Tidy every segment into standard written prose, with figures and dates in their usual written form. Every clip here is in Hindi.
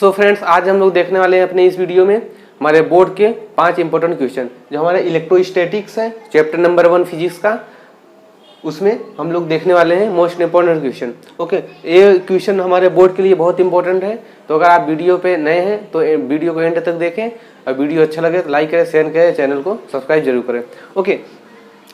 सो फ्रेंड्स, आज हम लोग देखने वाले हैं अपने इस वीडियो में हमारे बोर्ड के 5 इंपॉर्टेंट क्वेश्चन जो हमारे इलेक्ट्रोस्टैटिक्स है, चैप्टर नंबर 1 फिजिक्स का। उसमें हम लोग देखने वाले हैं मोस्ट इंपॉर्टेंट क्वेश्चन। ओके, ये क्वेश्चन हमारे बोर्ड के लिए बहुत इंपॉर्टेंट है। तो अगर आप वीडियो पे नए हैं तो वीडियो को एंड तक देखें, और वीडियो अच्छा लगे तो लाइक करें, शेयर करें, चैनल को सब्सक्राइब जरूर करें। ओके,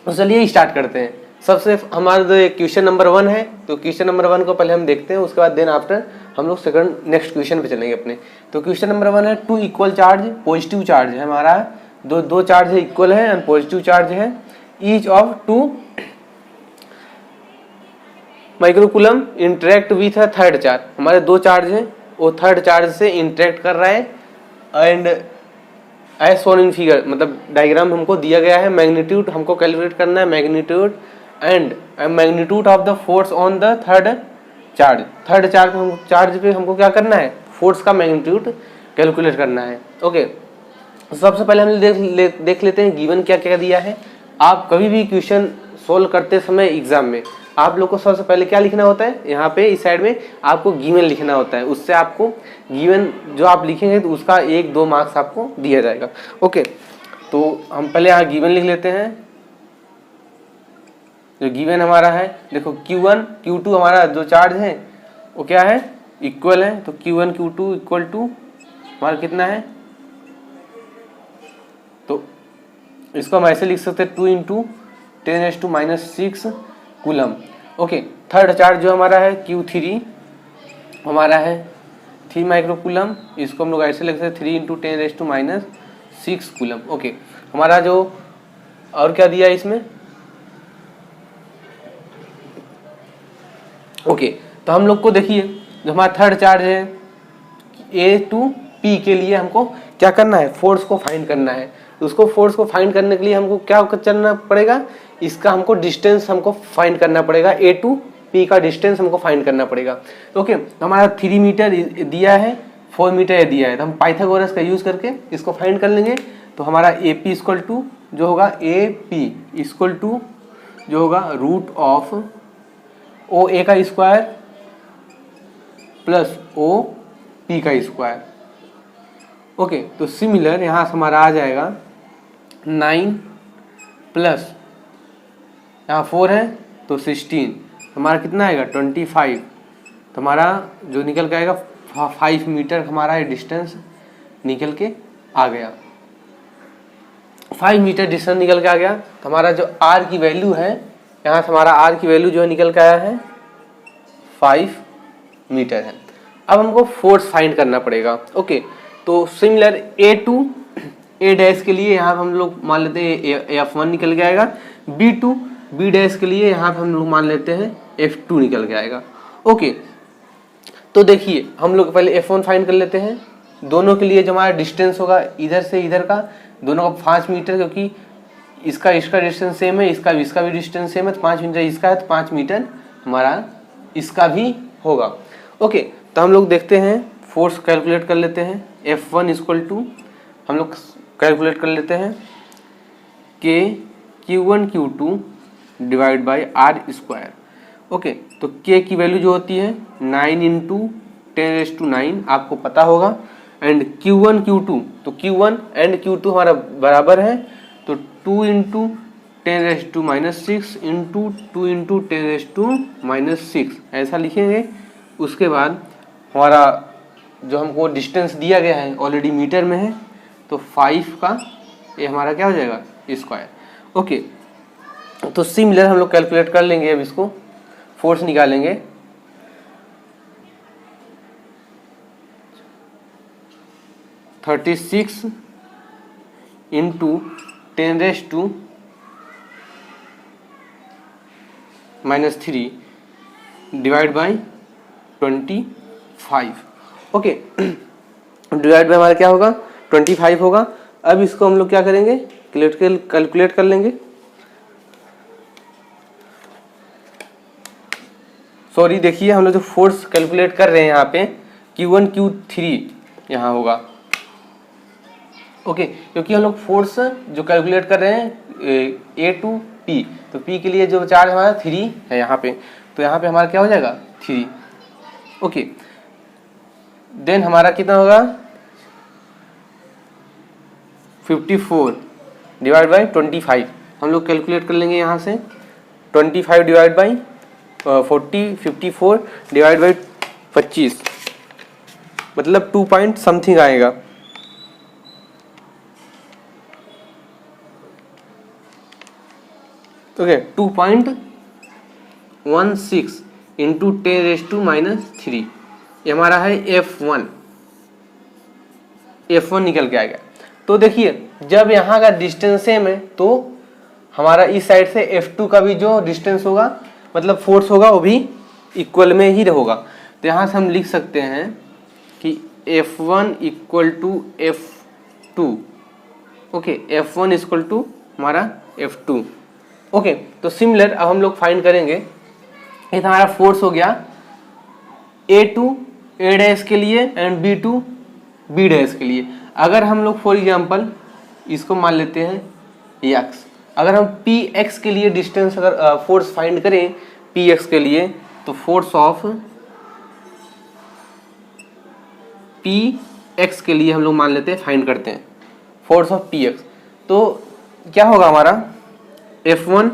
तो चलिए स्टार्ट करते हैं। सबसे हमारा जो क्वेश्चन नंबर 1 है, तो क्वेश्चन नंबर 1 को पहले हम देखते हैं, उसके बाद देन आफ्टर हम लोग सेकंड नेक्स्ट क्वेश्चन पे चलेंगे अपने। तो क्वेश्चन नंबर 1 है, two equal charge, positive charge है हमारा, दो चार्ज है इक्वल है एंड पॉजिटिव चार्ज है, each of 2 microcoulomb interact with a third charge. हमारे दो चार्ज हैं, वो थर्ड चार्ज से इंटरेक्ट कर रहा है and as shown in figure, मतलब डायग्राम हमको दिया गया है। मैग्नीट्यूड हमको कैलकुलेट करना है, magnitude and magnitude of the force on the third charge. Third charge पे हमको क्या करना है, फोर्स का मैग्नीट्यूड कैलकुलेट करना है। ओके, सबसे पहले हम देख लेते हैं गिवन क्या क्या दिया है। आप कभी भी क्वेश्चन सोल्व करते समय एग्जाम में आप लोग को सबसे पहले क्या लिखना होता है, यहाँ पे इस साइड में आपको गिवन लिखना होता है। उससे आपको गिवन जो आप लिखेंगे तो उसका 1-2 मार्क्स आपको दिया जाएगा। ओके, तो हम पहले यहाँ गिवन लिख लेते हैं। जो गिवन हमारा है, देखो Q1 Q2 हमारा जो चार्ज है वो क्या है, इक्वल है। तो Q1 Q2 इक्वल टू हमारा कितना है, तो इसको हम ऐसे लिख सकते हैं 2 × 10⁻⁻⁶ कूलम। ओके, थर्ड चार्ज जो हमारा है Q3 हमारा है 3 माइक्रोकूलम, इसको हम लोग ऐसे लिख सकते हैं 3 × 10⁻⁶ कूलम। ओके, हमारा जो और क्या दिया है इसमें, ओके, तो हम लोग को देखिए जो हमारा थर्ड चार्ज है A to P के लिए हमको क्या करना है, फोर्स को फाइंड करना है। तो उसको फोर्स को फाइंड करने के लिए हमको क्या करना पड़ेगा, इसका हमको डिस्टेंस हमको फाइंड करना पड़ेगा, A to P का डिस्टेंस हमको फाइंड करना पड़ेगा। ओके, तो हमारा 3 मीटर दिया है, 4 मीटर दिया है, तो हम पाइथागोरस का यूज करके इसको फाइंड कर लेंगे। तो हमारा AP इक्वल टू जो होगा, AP इक्वल टू जो होगा रूट ऑफ OA का स्क्वायर प्लस OP का स्क्वायर। ओके, तो सिमिलर यहाँ से हमारा आ जाएगा 9 प्लस यहाँ 4 है तो 16, हमारा कितना आएगा 25। तो हमारा जो निकल के आएगा 5 मीटर हमारा डिस्टेंस निकल के आ गया, 5 मीटर डिस्टेंस निकल के आ गया। तो हमारा जो R की वैल्यू है, यहाँ से हमारा R की वैल्यू जो है निकल के आया है 5 मीटर है। अब हमको फोर्स फाइंड करना पड़ेगा। ओके, तो similar A to A dash के लिए यहाँ पर हम लोग मान लेते हैं F1 निकल के आएगा, B to B डैश के लिए यहाँ पर हम लोग मान लेते हैं F2 निकल के आएगा। ओके, तो देखिए हम लोग पहले F1 फाइंड कर लेते हैं। दोनों के लिए जो हमारा डिस्टेंस होगा इधर से इधर का, दोनों का 5 मीटर, क्योंकि इसका डिस्टेंस सेम है, इसका भी डिस्टेंस सेम है, तो 5 मीटर इसका है तो 5 मीटर हमारा इसका भी होगा। ओके, तो हम लोग देखते हैं, फोर्स कैलकुलेट कर लेते हैं। F1 इक्वल टू हम लोग कैलकुलेट कर लेते हैं K Q1 Q2 divide by R square. Okay, तो K की वैल्यू जो होती है 9 × 10⁻⁹ आपको पता होगा, एंड Q1 Q2, तो Q1 एंड Q2 हमारा बराबर है, तो 2 × 10⁻⁻⁶ इंटू 2 × 10⁻⁻⁶ ऐसा लिखेंगे। उसके बाद हमारा जो हमको डिस्टेंस दिया गया है ऑलरेडी मीटर में है, तो 5 का ये हमारा क्या हो जाएगा, स्क्वायर। ओके, तो सिमिलर हम लोग कैलकुलेट कर लेंगे। अब इसको फोर्स निकालेंगे। (36 × 10⁻³ divide by 25। Okay, divide by हमारा क्या होगा, 25 होगा। अब इसको हम लोग क्या करेंगे, कैलकुलेट कर लेंगे। सॉरी, देखिए हम लोग जो फोर्स कैलकुलेट कर रहे हैं यहाँ पे Q1 Q3 यहाँ होगा। ओके, क्योंकि हम लोग फोर्स जो कैलकुलेट कर रहे हैं A to P, तो P के लिए जो चार्ज हमारा 3 है यहाँ पे, तो यहाँ पे हमारा क्या हो जाएगा 3। ओके, देन हमारा कितना होगा 54 डिवाइड बाई 25। हम लोग कैलकुलेट कर लेंगे यहाँ से 25 डिवाइड बाई 40, 54 डिवाइड बाई 25 मतलब 2 पॉइंट समथिंग आएगा। ओके 2.16 इंटू 10⁻³ ये हमारा है F1 निकल के आएगा। तो देखिए जब यहाँ का डिस्टेंस सेम है तो हमारा इस साइड से F2 का भी जो डिस्टेंस होगा मतलब फोर्स होगा वो भी इक्वल में ही होगा। तो यहाँ से हम लिख सकते हैं कि F1 equal to F2। Okay F1 equal to हमारा F2। ओके तो सिमिलर अब हम लोग फाइंड करेंगे। ये हमारा फोर्स हो गया A2 A डैश के लिए एंड B2 B डैश के लिए। अगर हम लोग फॉर एग्जांपल इसको मान लेते हैं x, अगर हम Px के लिए डिस्टेंस अगर फोर्स फाइंड करें Px के लिए तो फोर्स ऑफ Px के लिए हम लोग मान लेते हैं फाइंड करते हैं फोर्स ऑफ Px। तो क्या होगा हमारा F1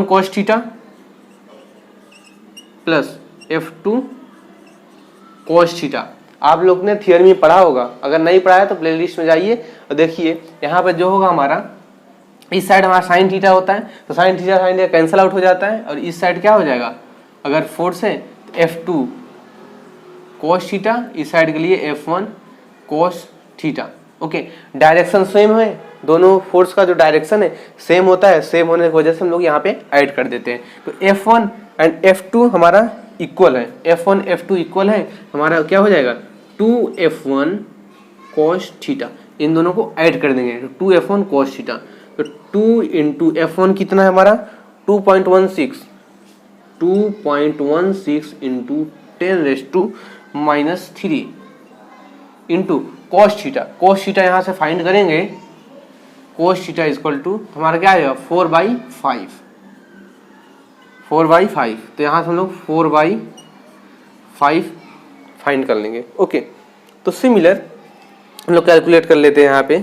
cos theta plus F2 cos theta. आप लोग ने थियरी में पढ़ा होगा, अगर नहीं पढ़ा है तो प्लेलिस्ट में जाइए और देखिए। यहाँ पे जो होगा हमारा इस साइड हमारा साइन थीटा होता है तो साइन थीटा कैंसिल आउट हो जाता है और इस साइड क्या हो जाएगा अगर फोर्स है तो F2 cos थीटा, इस साइड के लिए F1 cos theta. Okay direction same है, दोनों फोर्स का जो डायरेक्शन है सेम होता है, सेम होने की वजह से हम लोग यहाँ पे ऐड कर देते हैं। तो F1 एंड F2 हमारा इक्वल है, F1 F2 इक्वल है, हमारा क्या हो जाएगा 2F1 cos थीटा। इन दोनों को ऐड कर देंगे तो 2F1 cos थीटा। तो 2 इंटू F1 कितना है हमारा 2.16 into 10⁻³ into cos theta. cos theta यहाँ से फाइंड करेंगे, cos थीटा इक्वल टू हमारा क्या आएगा 4/5। तो यहाँ से हम लोग 4/5 फाइंड कर लेंगे। ओके तो सिमिलर हम लोग कैलकुलेट कर लेते हैं यहाँ पे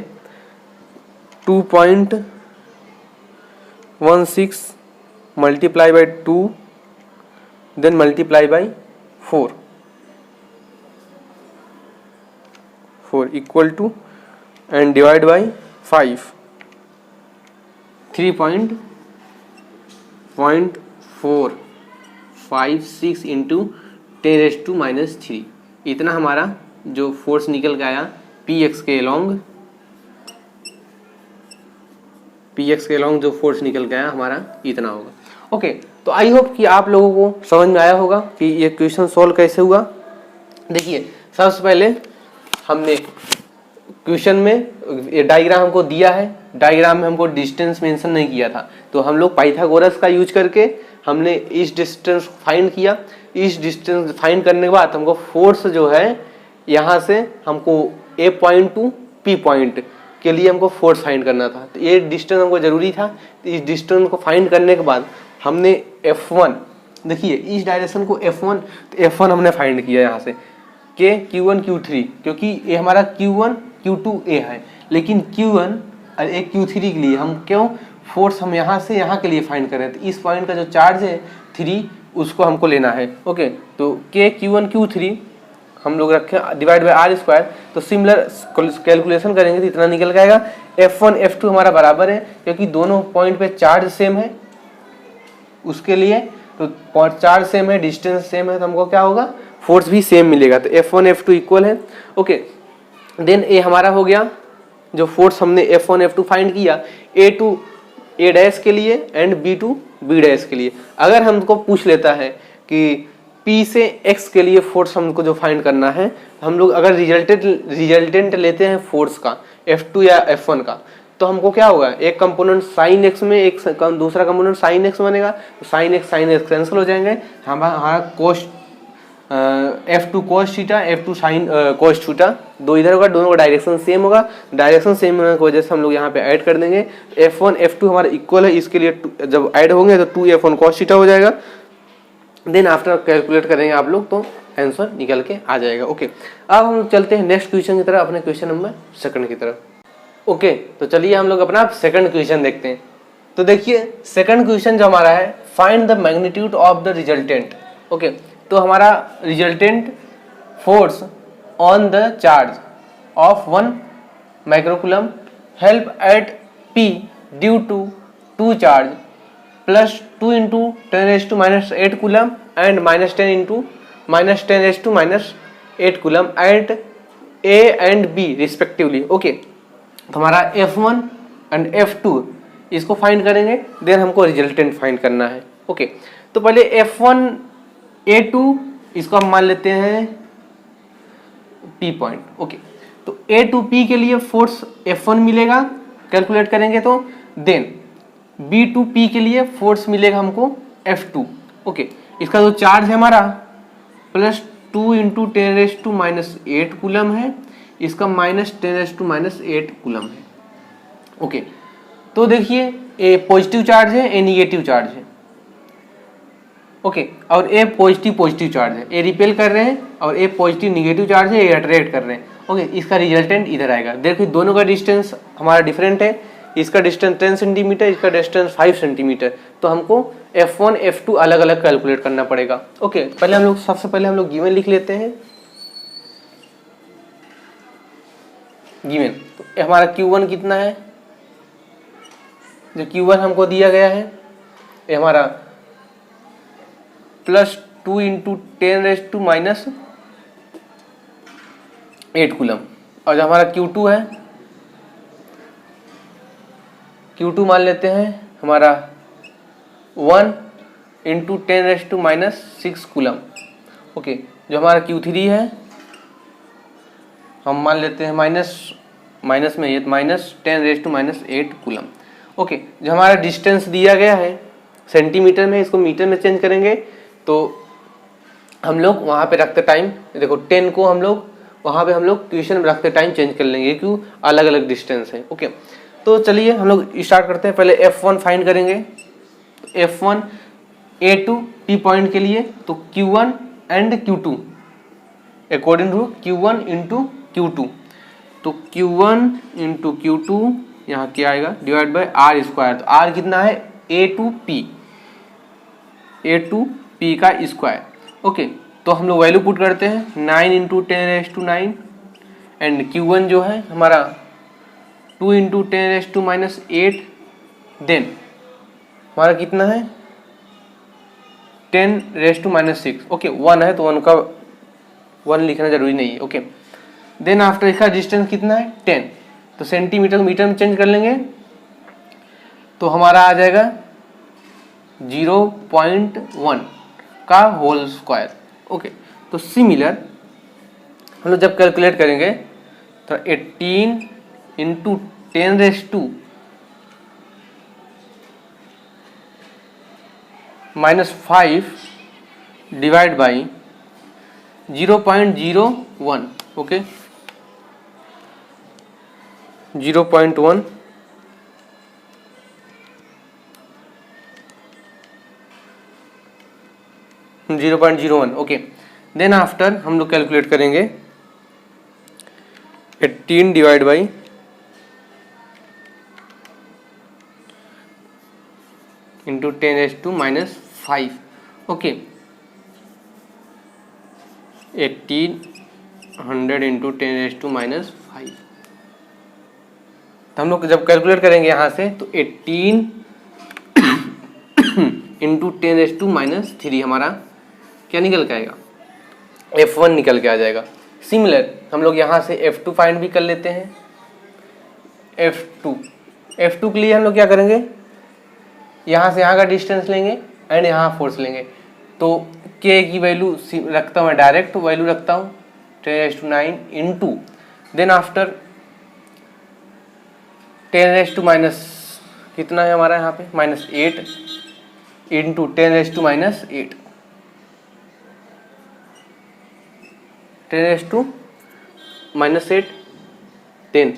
2.16 multiply by 2 then multiply by 4 equal to and divide by 5 3.456 into 10⁻³ इतना हमारा जो फोर्स निकल के आया Px के अलॉन्ग जो फोर्स निकल के आया हमारा इतना होगा। ओके तो आई होप कि आप लोगों को समझ में आया होगा कि ये क्वेश्चन सॉल्व कैसे हुआ। देखिए सबसे पहले हमने क्वेश्चन में ये डायग्राम हमको दिया है, डायग्राम में हमको डिस्टेंस मेंशन नहीं किया था तो हम लोग पाइथागोरस का यूज करके हमने इस डिस्टेंस फाइंड किया। इस डिस्टेंस फाइंड करने के बाद हमको फोर्स जो है यहाँ से हमको A point two P point के लिए हमको फोर्स फाइंड करना था। तो ये डिस्टेंस हमको ज़रूरी था। तो इस डिस्टेंस को फाइंड करने के बाद हमने F1 देखिए इस डायरेक्शन को F1 हमने फाइंड किया यहाँ से के Q1 Q3 क्योंकि ये हमारा Q1 Q2 A है, लेकिन Q1 और एक Q3 के लिए हम क्यों फोर्स हम यहाँ से यहाँ के लिए फाइंड कर रहे हैं। तो इस पॉइंट का जो चार्ज है 3 उसको हमको लेना है। ओके तो के Q1 Q3 हम लोग रखें डिवाइड बाई R²। तो सिमिलर कैलकुलेशन करेंगे तो इतना निकल जाएगा। F1 F2 हमारा बराबर है क्योंकि दोनों पॉइंट पे चार्ज सेम है, उसके लिए तो चार्ज सेम है डिस्टेंस सेम है तो हमको क्या होगा फोर्स भी सेम मिलेगा। तो F1 F2 इक्वल है। ओके देन ए हमारा हो गया जो फोर्स हमने F1 F2 फाइंड किया A2 A डैश के लिए एंड B2 B डैश के लिए। अगर हमको पूछ लेता है कि P से X के लिए फोर्स हमको जो फाइंड करना है, हम लोग अगर रिजल्टेंट लेते हैं फोर्स का F2 या F1 का तो हमको क्या होगा एक कंपोनेंट साइन x में एक दूसरा कंपोनेंट साइन x बनेगा। तो साइन x कैंसिल हो जाएंगे, हमारा cos F2 cos theta F2 sine cos theta दो इधर होगा, दोनों का डायरेक्शन सेम होगा। डायरेक्शन सेम होने की वजह से हम लोग यहाँ पे ऐड कर देंगे। F1 F2 हमारा इक्वल है, इसके लिए जब ऐड होंगे तो 2F1 cos थीटा हो जाएगा। देन आफ्टर कैलकुलेट करेंगे आप लोग तो आंसर निकल के आ जाएगा। ओके, अब हम लोग चलते हैं नेक्स्ट क्वेश्चन की तरफ, अपने क्वेश्चन नंबर सेकंड की तरफ। ओके, तो चलिए हम लोग अपना सेकंड क्वेश्चन देखते हैं। तो देखिए सेकंड क्वेश्चन जो हमारा है, find the magnitude of the resultant. Okay, तो हमारा resultant force on the charge of 1 microcoulomb held at P due to 2 charge plus 2 into 10⁻⁸ coulomb and -10 into -10⁻⁸ coulomb at A and B respectively. Okay, तो हमारा F1 एंड F2 इसको फाइंड करेंगे, देन हमको रिजल्टेंट फाइंड करना है। ओके, तो पहले F1 A2 इसको हम मान लेते हैं P पॉइंट। ओके, तो A टू P के लिए फोर्स F1 मिलेगा, कैलकुलेट करेंगे तो, देन B टू P के लिए फोर्स मिलेगा हमको F2। ओके, इसका जो चार्ज है हमारा प्लस 2 इंटू 10⁻⁸ कूलम है, इसका -10⁻⁸ कूलम है। ओके, तो देखिए ए पॉजिटिव चार्ज है, ए निगेटिव चार्ज है। ओके, और ए पॉजिटिव चार्ज है, ए रिपेल कर रहे हैं, और ए पॉजिटिव निगेटिव चार्ज है, ए अट्रैक्ट कर रहे हैं। ओके, इसका रिजल्टेंट इधर आएगा। देखिए दोनों का डिस्टेंस हमारा डिफरेंट है, इसका डिस्टेंस 10 सेंटीमीटर, इसका डिस्टेंस 5 सेंटीमीटर। तो हमको F1 F2 अलग अलग कैलकुलेट करना पड़ेगा। ओके, पहले हम लोग सबसे पहले हम लोग गिवन लिख लेते हैं। गिवन तो हमारा Q1 कितना है, जो Q1 हमको दिया गया है ये हमारा प्लस 2 इंटू 10⁻⁸ कूलम, और जो हमारा Q2 है, Q2 मान लेते हैं हमारा 1 इंटू 10⁻⁶ कूलम। ओके, जो हमारा Q3 है हम मान लेते हैं माइनस में, ये -10⁻⁸ कूलम। ओके, जो हमारा डिस्टेंस दिया गया है सेंटीमीटर में, इसको मीटर में चेंज करेंगे तो हम लोग वहाँ पे रखते टाइम, देखो 10 को हम लोग वहाँ पे हम लोग क्वेश्चन में रखते टाइम चेंज कर लेंगे, क्यों अलग अलग डिस्टेंस है। ओके, तो चलिए हम लोग स्टार्ट करते हैं। पहले F1 फाइंड करेंगे। F1 A2 P पॉइंट के लिए, तो Q1 and Q2 according to Q1 into Q2, तो Q1 इंटू Q2 यहाँ क्या आएगा, डिवाइड बाय R स्क्वायर। तो R कितना है, A टू P का स्क्वायर। ओके, तो हम लोग वैल्यू पुट करते हैं 9 इंटू 10⁻⁹ एंड Q1 जो है हमारा 2 इंटू 10⁻⁸, देन हमारा कितना है 10⁻⁶। ओके, 1 है तो 1 का 1 लिखना जरूरी नहीं है। ओके, देन आफ्टर इसका डिस्टेंस कितना है 10, तो सेंटीमीटर को मीटर में चेंज कर लेंगे तो हमारा आ जाएगा 0.1 का होल स्क्वायर। ओके, तो सिमिलर हम लोग जब कैलकुलेट करेंगे तो 18 into 10⁻⁵ divide by 0.01। Okay, 0.1 0.01। Okay, then after हम लोग कैलकुलेट करेंगे 18 डिवाइड बाई 10⁻⁵। Okay, 1800 into 10⁻⁵। तो हम लोग जब कैलकुलेट करेंगे यहाँ से तो 18 इंटू 10⁻⁻³ हमारा क्या निकल के आएगा, F1 निकल के आ जाएगा। सिमिलर हम लोग यहाँ से F2 फाइंड भी कर लेते हैं। F2 के लिए हम लोग क्या करेंगे, यहाँ से यहाँ का डिस्टेंस लेंगे एंड यहाँ फोर्स लेंगे। तो K की वैल्यू रखता हूँ मैं, डायरेक्ट वैल्यू रखता हूँ 10⁻⁹ इंटू, देन आफ्टर 10⁻⁻ कितना है हमारा यहाँ पे -8 इंटू 10⁻⁸, 10⁻⁸ 10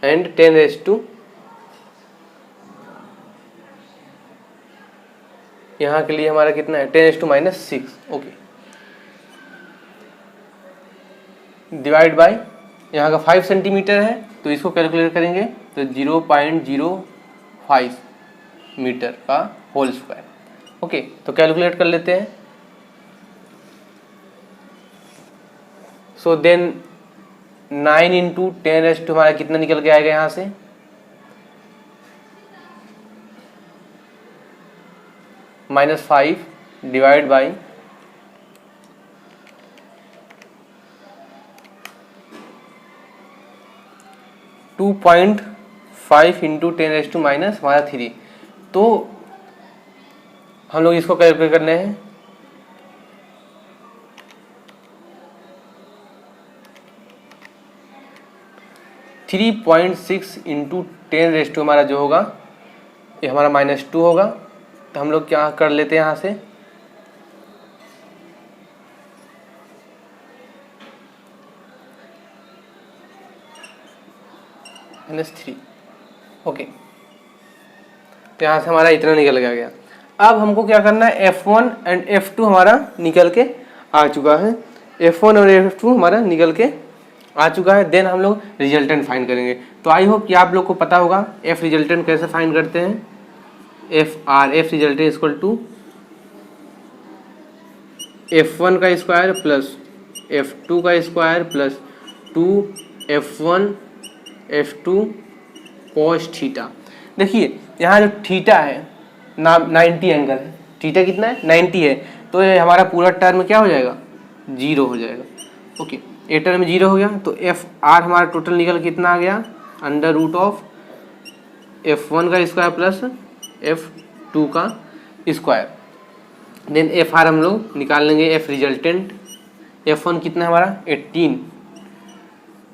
एंड 10⁻⁸ यहाँ के लिए हमारा कितना है 10⁻⁶। ओके, डिवाइड बाय यहाँ का 5 सेंटीमीटर है तो इसको कैलकुलेट करेंगे तो 0.05 मीटर का होल स्क्वायर। ओके, तो कैलकुलेट कर लेते हैं। सो देन 9 इंटू 10⁻⁻, हमारा कितना निकल के आएगा यहाँ से -5 डिवाइड बाई 2.5 इंटू 10⁻⁻ हमारा 3। तो हम लोग इसको कैलकुलेट करने हैं। थ्री 3.6 इंटू 10⁻, हमारा जो होगा ये हमारा -2 होगा। तो हम लोग क्या कर लेते हैं यहाँ से -3। ओके, तो यहाँ से हमारा इतना निकल गया। अब हमको क्या करना है, F1 एंड F2 हमारा निकल के आ चुका है। F1 और F2 हमारा निकल के आ चुका है। देन हम लोग रिजल्टेंट फाइंड करेंगे। तो आई होप कि आप लोग को पता होगा F रिजल्टेंट कैसे फाइंड करते हैं। F resultant equal to F1 का स्क्वायर प्लस F2 का square plus 2F1 F2 cos theta. देखिए यहाँ जो थीटा है 90 एंगल है। थीटा कितना है 90 है, तो ये हमारा पूरा टर्म क्या हो जाएगा 0 हो जाएगा। ओके, ये टर्म 0 हो गया। तो FR हमारा टोटल निकल कितना आ गया √ऑफ F1 का स्क्वायर प्लस F2 का स्क्वायर। देन FR हम लोग निकाल लेंगे F रिजल्टेंट। F1 कितना है हमारा 18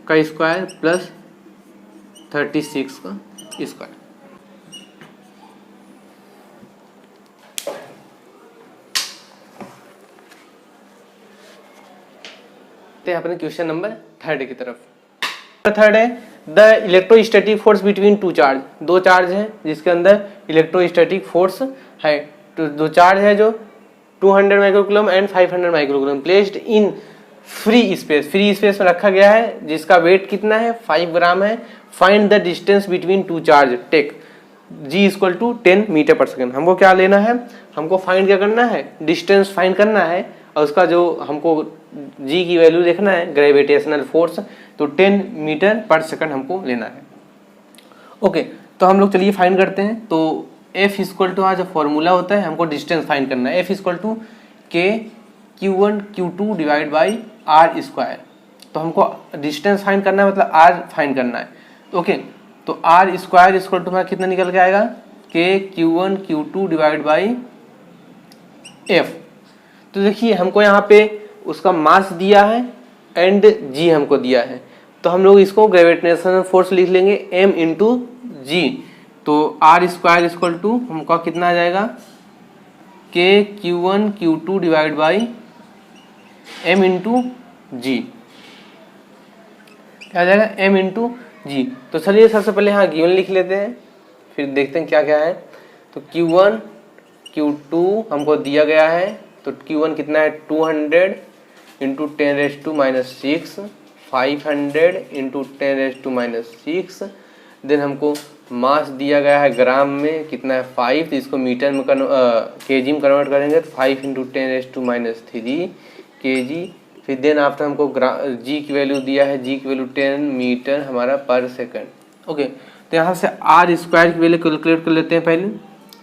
का स्क्वायर प्लस 36 का स्क्वायर। अपने क्वेश्चन नंबर 3 की तरफ। थर्ड है the electrostatic force between two charge. दो चार्ज है जिसके अंदर इलेक्ट्रोस्टैटिक फोर्स है। तो दो चार्ज है जो 200 microcoulomb and 500 microcoulomb placed in free space. Free space में रखा गया है जिसका वेट कितना है 5 ग्राम है। Find the distance between two charge take G equal to 10 metre per second. हमको क्या लेना है, हमको फाइंड क्या करना है, डिस्टेंस फाइंड करना है और उसका जो हमको G की वैल्यू देखना है ग्रेविटेशनल फोर्स, तो 10 मीटर पर सेकंड हमको लेना है। ओके, तो हम लोग चलिए फाइंड करते हैं। तो F इक्वल टू जो फॉर्मूला होता है हमको डिस्टेंस फाइंड करना है। F equal to K Q1 Q2 divide by R square. तो हमको डिस्टेंस फाइंड करना है मतलब R फाइंड करना है। ओके, तो R स्क्वायर इक्वल टू हमारा कितना निकल के आएगा K Q1 Q2 divide by F। तो देखिए हमको यहाँ पे उसका मास दिया है एंड G हमको दिया है, तो हम लोग इसको ग्रेविटेशनल फोर्स लिख लेंगे M इंटू G। तो R स्क्वायर इक्वल टू हमको कितना आ जाएगा K Q1 Q2 divide by M into G। क्या आ जाएगा M इंटू G। तो चलिए सबसे पहले यहाँ गिवन लिख लेते हैं, फिर देखते हैं क्या क्या है। तो Q1 Q2 हमको दिया गया है, तो Q1 कितना है 200 इंटू 10⁻⁻6, 500 इंटू 10⁻⁻6। देन हमको मास दिया गया है ग्राम में कितना है 5, तो इसको मीटर में केजी में कन्वर्ट करेंगे तो 5 इंटू 10⁻⁻3 केजी। फिर देन आफ्टर हमको G की वैल्यू दिया है, G की वैल्यू 10 मीटर हमारा पर सेकंड। ओके, तो यहाँ से R स्क्वायर की वैल्यू कैलकुलेट कर लेते हैं पहले।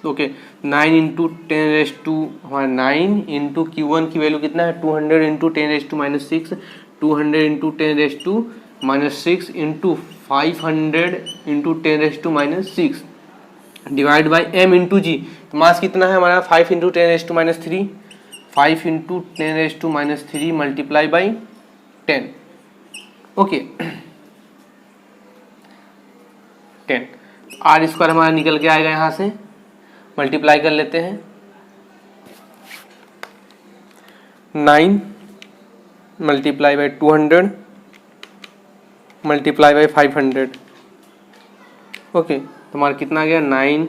ओके, 9 इंटू 10⁻⁻, हमारा 9 इंटू Q1 की वैल्यू कितना है 200 into 10⁻⁻6, 200 into 10⁻⁻6 into 500 into 10⁻⁻6 divide by M into G। तो मास कितना है हमारा 5 into 10⁻⁻3, 5 into 10⁻⁻3 multiply by 10। Okay, 10। R square हमारा निकल के आएगा, यहाँ से मल्टीप्लाई कर लेते हैं। 9 multiply by 200 multiply by 500। Okay, तो हमारा कितना आ गया 9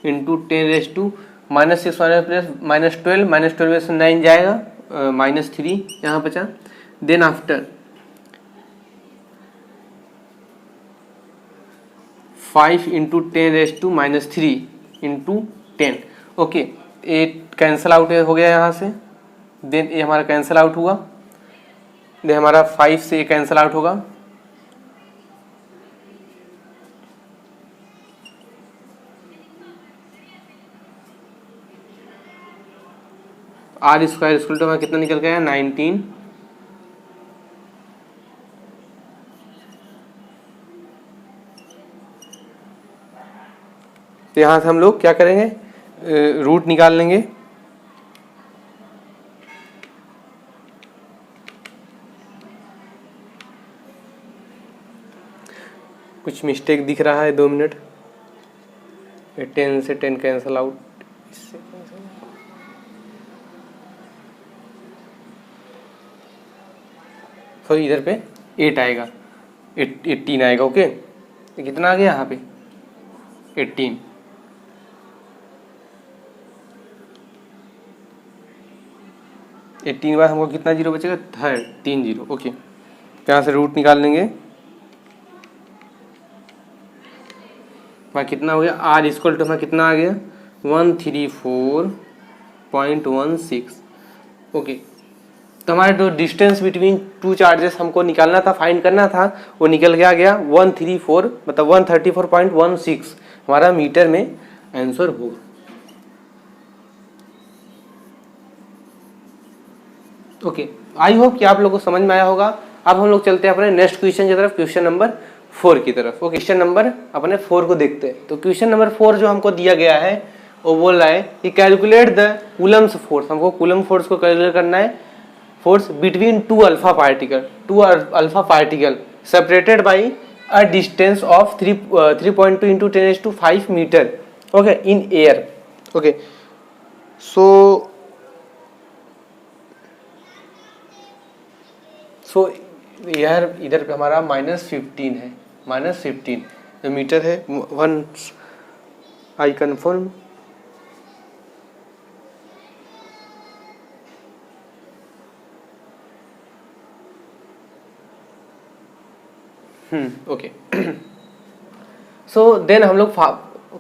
इंटू 10⁻⁻6 -12 -12 में से 9 जाएगा, -3 यहाँ बचा। Then after 5 into 10⁻³ into 10। Okay, ये कैंसिल आउट हो गया यहाँ से। देन ये हमारा कैंसिल आउट हुआ। देन हमारा 5 से ये कैंसिल आउट होगा। R² इक्वल टू हमारा कितना निकल गया, 19। तो यहाँ से हम लोग क्या करेंगे, रूट निकाल लेंगे। कुछ मिस्टेक दिख रहा है, 2 मिनट। 10 से 10 कैंसिल आउट, इससे सॉरी इधर पे 8 आएगा, 18 आएगा। ओके, तो कितना आ गया यहाँ पे, 18। एट्टीन बाद हमको कितना जीरो बचेगा, 3 जीरो। ओके, तो यहाँ से रूट निकाल लेंगे। कितना हो गया, R इक्वल टू हमारा कितना आ गया, 134.16। ओके, तो हमारे जो डिस्टेंस बिटवीन टू चार्जेस हमको निकालना था, फाइंड करना था, वो निकल गया 134 मतलब 134.16 हमारा मीटर में आंसर होगा। ओके, आई होप कि आप लोगों को समझ में आया होगा। अब हम लोग चलते हैं अपने नेक्स्ट क्वेश्चन की तरफ, क्वेश्चन नंबर 4 की तरफ। ओके, क्वेश्चन नंबर अपने 4 को देखते हैं। तो क्वेश्चन नंबर 4 जो हमको दिया गया है वो बोल रहा है कि कैलकुलेट द कूलम्स फोर्स। हमको कूलम फोर्स को कैलकुलेट करना है, force between two alpha particle separated by a distance of 3.2 into 10⁵ metre. Okay, in air. Okay, so यार इधर पे हमारा -15 है, -15 जो मीटर है। 1 I confirm. Okay, so then हम लोग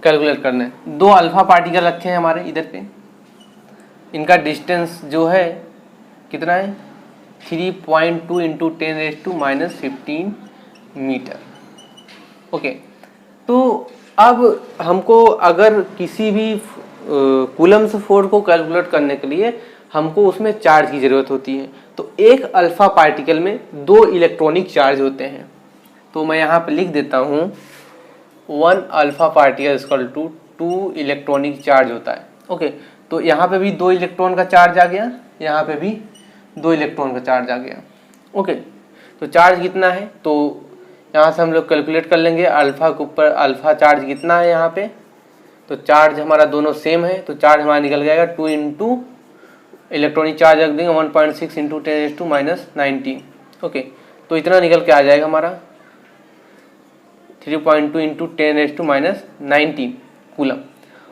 कैलकुलेट करना है। 2 अल्फा पार्टिकल रखे हैं हमारे इधर पे, इनका डिस्टेंस जो है कितना है, 3.2 इंटू 10⁻⁻15 मीटर। ओके, तो अब हमको अगर किसी भी कूलम्स फोर्स को कैलकुलेट करने के लिए हमको उसमें चार्ज की जरूरत होती है। तो एक अल्फा पार्टिकल में 2 इलेक्ट्रॉनिक चार्ज होते हैं। तो मैं यहाँ पे लिख देता हूँ 1 alpha particle equal to 2 electronic charge होता है। ओके, तो यहाँ पे भी 2 इलेक्ट्रॉन का चार्ज आ गया, यहाँ पे भी 2 इलेक्ट्रॉन का चार्ज आ गया। ओके, तो चार्ज कितना है, तो यहाँ से हम लोग कैलकुलेट कर लेंगे अल्फा के ऊपर अल्फा चार्ज कितना है यहाँ पे। तो चार्ज हमारा दोनों सेम है, तो चार्ज हमारा निकल जाएगा 2 इंटू इलेक्ट्रॉनिक चार्ज रख देंगे 1.6 इंटू 10⁻⁻19। ओके, तो इतना निकल के आ जाएगा हमारा 3.2 इंटू 10⁻⁻19 कूलम।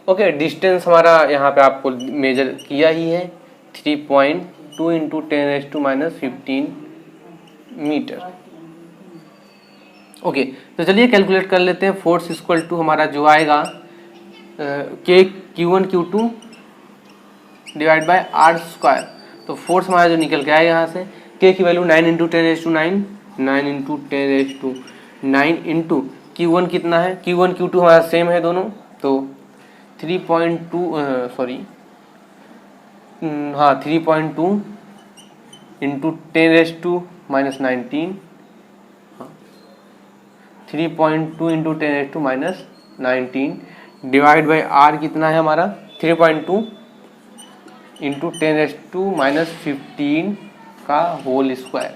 ओके, डिस्टेंस हमारा यहाँ पे आपको मेजर किया ही है, 3.2 इंटू 10⁻⁻15 मीटर। ओके, तो चलिए कैलकुलेट कर लेते हैं। फोर्स इक्वल टू हमारा जो आएगा के Q1 Q2 divide by R²। तो फोर्स हमारा जो निकल के आएगा यहाँ से, के की value 9 into 10⁻⁹ 9 into 10⁹ into Q1 कितना है, Q1 Q2 हमारा सेम है दोनों, तो 3.2 सॉरी हाँ 3.2 into 10⁻⁻19 3.2 into 10⁻⁻19 divide by R कितना है हमारा 3.2 इंटू 10⁻⁻15 का होल स्क्वायर।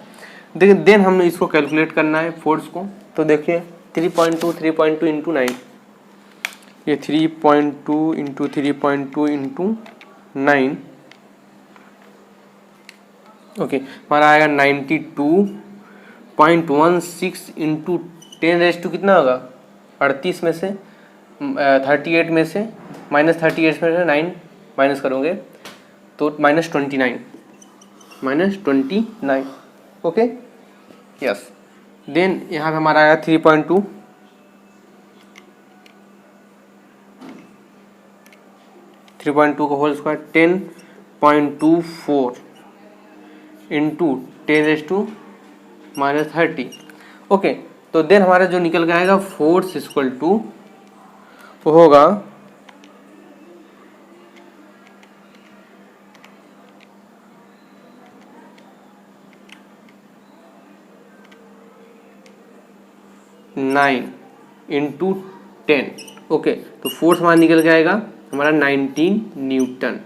देखिए देन हमने इसको कैलकुलेट करना है फोर्स को। तो देखिए 3.2 इंटू 9, ये 3.2 इंटू 3.2 इंटू 9। ओके, हमारा आएगा 92.16 इंटू 10⁻⁻ कितना होगा 38 में से 38 में से -38 में से 9 माइनस करोगे तो -29, ओके यस। देन यहाँ पे हमारा आया 3.2, 3.2 का होल स्क्वायर 10.24 इंटू 10⁻30, ओके। तो देन हमारा जो निकल के आएगा फोर्स इक्वल टू वो होगा 9 इंटू 10, ओके। तो फोर्स हमारा निकल के आएगा हमारा 19 न्यूटन,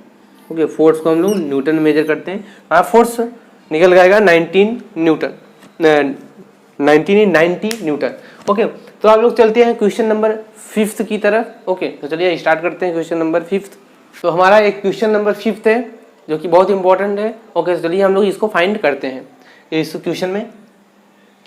ओके। फोर्स को हम लोग न्यूटन में मेजर करते हैं, हमारा फोर्स निकल के आएगा 19 न्यूटन, 90 न्यूटन, ओके। तो आप लोग चलते हैं क्वेश्चन नंबर 5 की तरफ, ओके। तो चलिए स्टार्ट करते हैं क्वेश्चन नंबर 5। तो हमारा एक क्वेश्चन नंबर 5 है जो कि बहुत इंपॉर्टेंट है, ओके। तो चलिए हम लोग इसको फाइंड करते हैं। इस क्वेश्चन में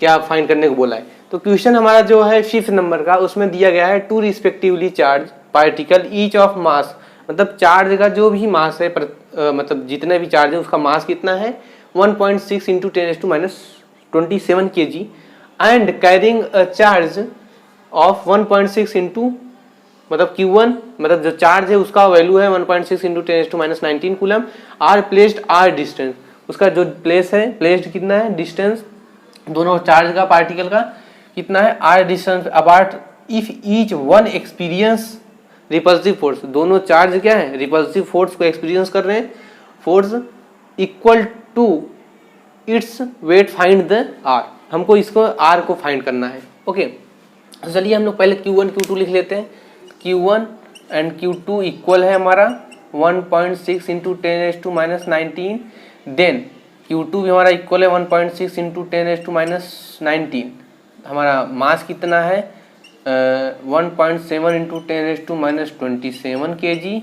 क्या फाइंड करने को बोला है, तो क्वेश्चन हमारा जो है 5 नंबर का, उसमें दिया गया है 2 respectively charge particle each of mass, मतलब चार्ज का जो भी मास है मतलब जितने भी चार्ज है उसका मास कितना है 1.6 into 10⁻27 kg and carrying a charge of 1.6 into मतलब Q1, मतलब जो चार्ज है उसका वैल्यू है 1.6 into 10⁻19 coulomb, are placed r distance, उसका जो प्लेस है प्लेस्ड कितना है डिस्टेंस दोनों चार्ज का पार्टिकल का कितना है r distance apart, if each one experience repulsive force, दोनों चार्ज क्या है रिपल्सिव फोर्स को एक्सपीरियंस कर रहे हैं, force equal to its weight find the r, हमको इसको आर को फाइंड करना है, ओके। तो चलिए हम लोग पहले Q1 Q2 लिख लेते हैं। Q1 एंड Q2 इक्वल है हमारा 1.6 इंटू 10⁻19, देन Q2 भी हमारा इक्वल है 1.6 इंटू 10⁻19, हमारा मास कितना है 1.7 इंटू 10⁻27 kg,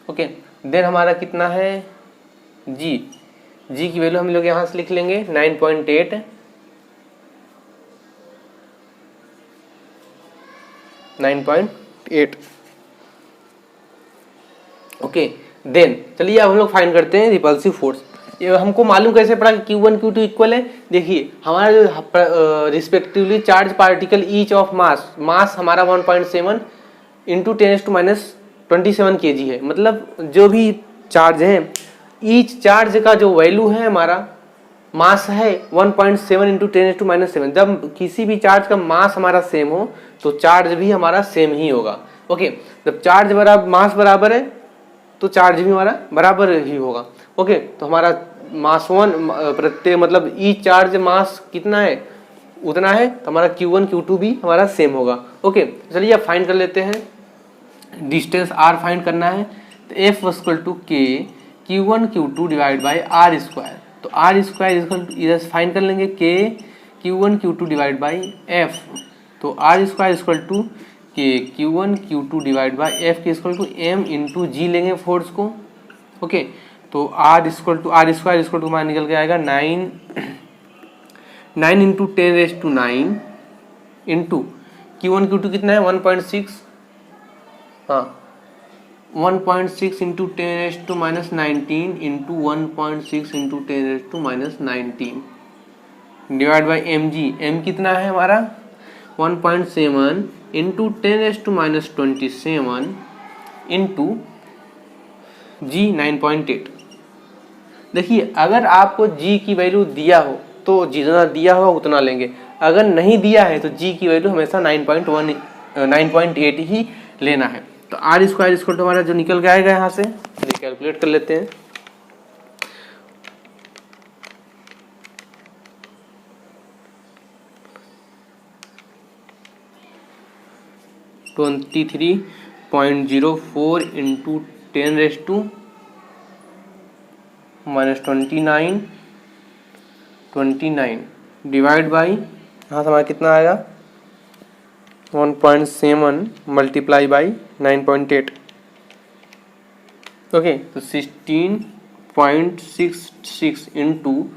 ओके। देन हमारा कितना है जी की वैल्यू हम लोग यहाँ से लिख लेंगे 9.8, ओके। देन चलिए अब हम लोग फाइंड करते हैं रिपल्सिव फोर्स। ये हमको मालूम कैसे पड़ा कि Q1 Q2 इक्वल है, देखिए हमारा जो respectively charge particle each of mass हमारा 1.7 इंटू 10⁻27 kg है, मतलब जो भी चार्ज है ईच चार्ज का जो वैल्यू है हमारा मास है 1.7 इंटू 10⁻7, जब किसी भी चार्ज का मास हमारा सेम हो तो चार्ज भी हमारा सेम ही होगा, ओके। जब चार्ज बराबर मास बराबर है तो चार्ज भी हमारा बराबर ही होगा, ओके। तो हमारा मास 1 प्रत्येक मतलब ई चार्ज मास कितना है उतना है, तो हमारा Q1 Q2 भी हमारा सेम होगा, ओके। चलिए अब फाइंड कर लेते हैं, डिस्टेंस r फाइंड करना है, तो F equal to K Q1 Q2 divide by r square, तो आर स्क्वायर इक्वल टू इधर फाइंड कर लेंगे K Q1 Q2 divide by F, तो r square equal to K Q1 Q2 divide by F के equal to m into g लेंगे फोर्स को, ओके। तो आर स्क्वायर इक्वल टू हमारा निकल के आएगा 9 इंटू 10⁻9 इंटू Q1 Q2 कितना है 1.6, हाँ 1.6 into 10⁻19 into 1.6 into 10⁻19 divide by m कितना है हमारा 1.7 इंटू 10⁻27 इंटू जी 9.8। देखिए अगर आपको जी की वैल्यू दिया हो तो जितना दिया हो उतना लेंगे, अगर नहीं दिया है तो जी की वैल्यू हमेशा 9.8 ही लेना है। तो आर स्क्वायर इक्वल टू हमारा जो निकल के आएगा यहाँ से कैलकुलेट कर लेते हैं, (23.04 इंटू 10⁻29 डिवाइड बाई यहाँ से हमारा कितना आएगा 1.7 मल्टीप्लाई बाई 9.8, ओके। तो 16.66 इंटू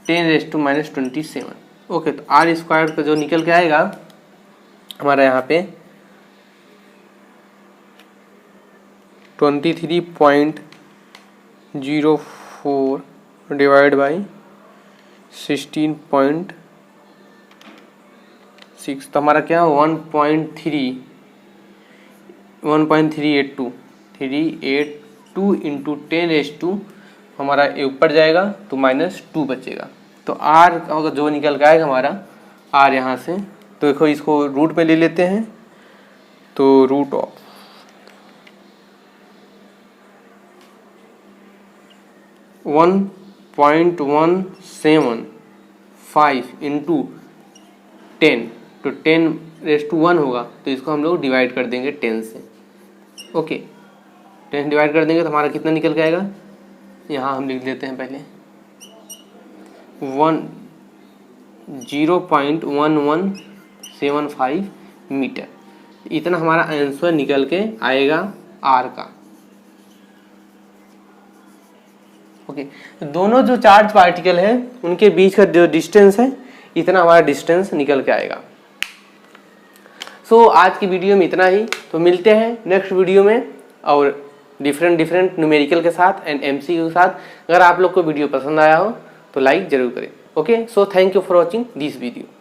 10⁻27, ओके। तो आर स्क्वायर का जो निकल के आएगा हमारा यहाँ पे 23.04 डिवाइड बाई 16.6, तो हमारा क्या 1.382 इंटू 10⁻², हमारा ये ऊपर जाएगा तो -2 बचेगा। तो आर अगर जो निकल के आएगा हमारा आर यहाँ से, तो देखो इसको रूट में ले लेते हैं, तो रूट ऑफ 1.175 इंटू 10, तो 10⁻1 होगा, तो इसको हम लोग डिवाइड कर देंगे 10 से। ओके, 10 डिवाइड कर देंगे तो हमारा कितना निकल के आएगा, यहाँ हम लिख देते हैं पहले 0.1175 मीटर। इतना हमारा आंसर निकल के आएगा आर का। ओके, दोनों जो चार्ज पार्टिकल है उनके बीच का जो डिस्टेंस है, इतना हमारा डिस्टेंस निकल के आएगा। सो आज की वीडियो में इतना ही, तो मिलते हैं नेक्स्ट वीडियो में और डिफरेंट न्यूमेरिकल के साथ एंड एमसीक्यू के साथ। अगर आप लोग को वीडियो पसंद आया हो तो लाइक जरूर करें। Okay, so thank you for watching this video.